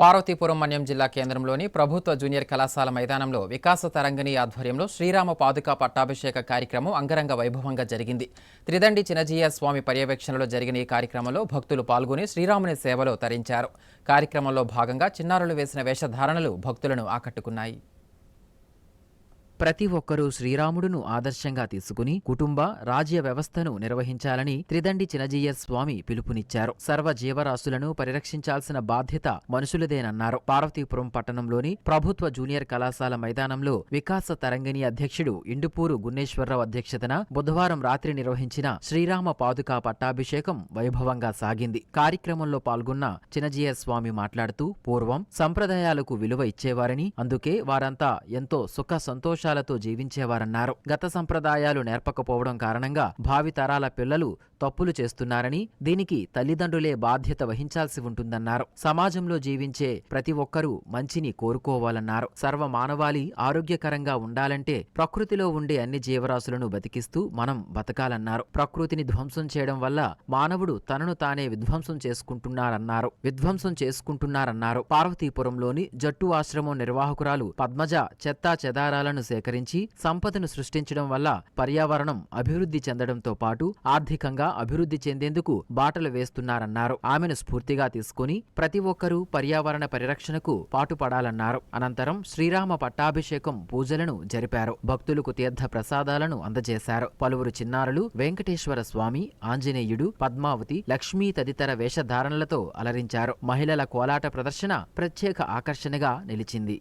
పార్వతీపురం మన్యం జిల్లా కేంద్రంలోని ప్రభుత్వ జూనియర్ కళాశాల మైదానంలో వికాస తరంగిణి ఆధ్వర్యంలో శ్రీరామ పాదుకా పట్టాభిషేక కార్యక్రమం అంగరంగ వైభవంగా జరిగింది. త్రిదండి చినజీయ స్వామి పర్యవేక్షణలో జరిగిన ఈ కార్యక్రమంలో భక్తులు పాల్గొని శ్రీరాముని సేవలో తరించారు. కార్యక్రమంలో భాగంగా చిన్నారులు వేసిన వేషధారణలు భక్తులను ఆకట్టుకున్నాయి. ప్రతి ఒక్కరూ శ్రీరాముడును ఆదర్శంగా తీసుకుని కుటుంబ రాజ్య వ్యవస్థను నిర్వహించాలని త్రిదండి చినజీయ స్వామి పిలుపునిచ్చారు. సర్వ జీవరాశులను పరిరక్షించాల్సిన బాధ్యత మనుషులదేనన్నారు. పార్వతీపురం పట్టణంలోని ప్రభుత్వ జూనియర్ కళాశాల మైదానంలో వికాస తరంగిణి అధ్యక్షుడు ఇండుపూరు గున్నేశ్వరరావు అధ్యక్షతన బుధవారం రాత్రి నిర్వహించిన శ్రీరామ పాదుకా పట్టాభిషేకం వైభవంగా సాగింది. కార్యక్రమంలో పాల్గొన్న చినజీయ స్వామి మాట్లాడుతూ పూర్వం సంప్రదాయాలకు విలువ ఇచ్చేవారని, అందుకే వారంతా ఎంతో సుఖ సంతోషాలతో జీవించేవారన్నారు. గత సంప్రదాయాలు నేర్పకపోవడం కారణంగా భావితరాల పిల్లలు తప్పులు చేస్తున్నారని, దీనికి తల్లిదండ్రులే బాధ్యత వహించాల్సి ఉంటుందన్నారు. సమాజంలో జీవించే ప్రతి ఒక్కరూ మంచిని కోరుకోవాలన్నారు. సర్వ మానవాళి ఆరోగ్యకరంగా ఉండాలంటే ప్రకృతిలో ఉండే అన్ని జీవరాశులను బతికిస్తూ మనం బతకాలన్నారు. ప్రకృతిని ధ్వంసం చేయడం వల్ల మానవుడు తనను తానే విధ్వంసం చేసుకుంటున్నారన్నారు. పార్వతీపురంలోని జట్టు ఆశ్రమం నిర్వాహకురాలు పద్మజ చెత్తా చెదారాలను సేకరించి సంపదను సృష్టించడం వల్ల పర్యావరణం అభివృద్ధి చెందడంతో పాటు ఆర్థికంగా అభివృద్ధి చెందేందుకు బాటలు వేస్తున్నారన్నారు. ఆమెను స్ఫూర్తిగా తీసుకుని ప్రతి ఒక్కరూ పర్యావరణ పరిరక్షణకు పాటుపడాలన్నారు. అనంతరం శ్రీరామ పట్టాభిషేకం పూజలను జరిపారు. భక్తులకు తీర్థ ప్రసాదాలను అందజేశారు. పలువురు చిన్నారులు వెంకటేశ్వర స్వామి, ఆంజనేయుడు, పద్మావతి, లక్ష్మీ తదితర వేషధారణలతో అలరించారు. మహిళల కోలాట ప్రదర్శన ప్రత్యేక ఆకర్షణగా నిలిచింది.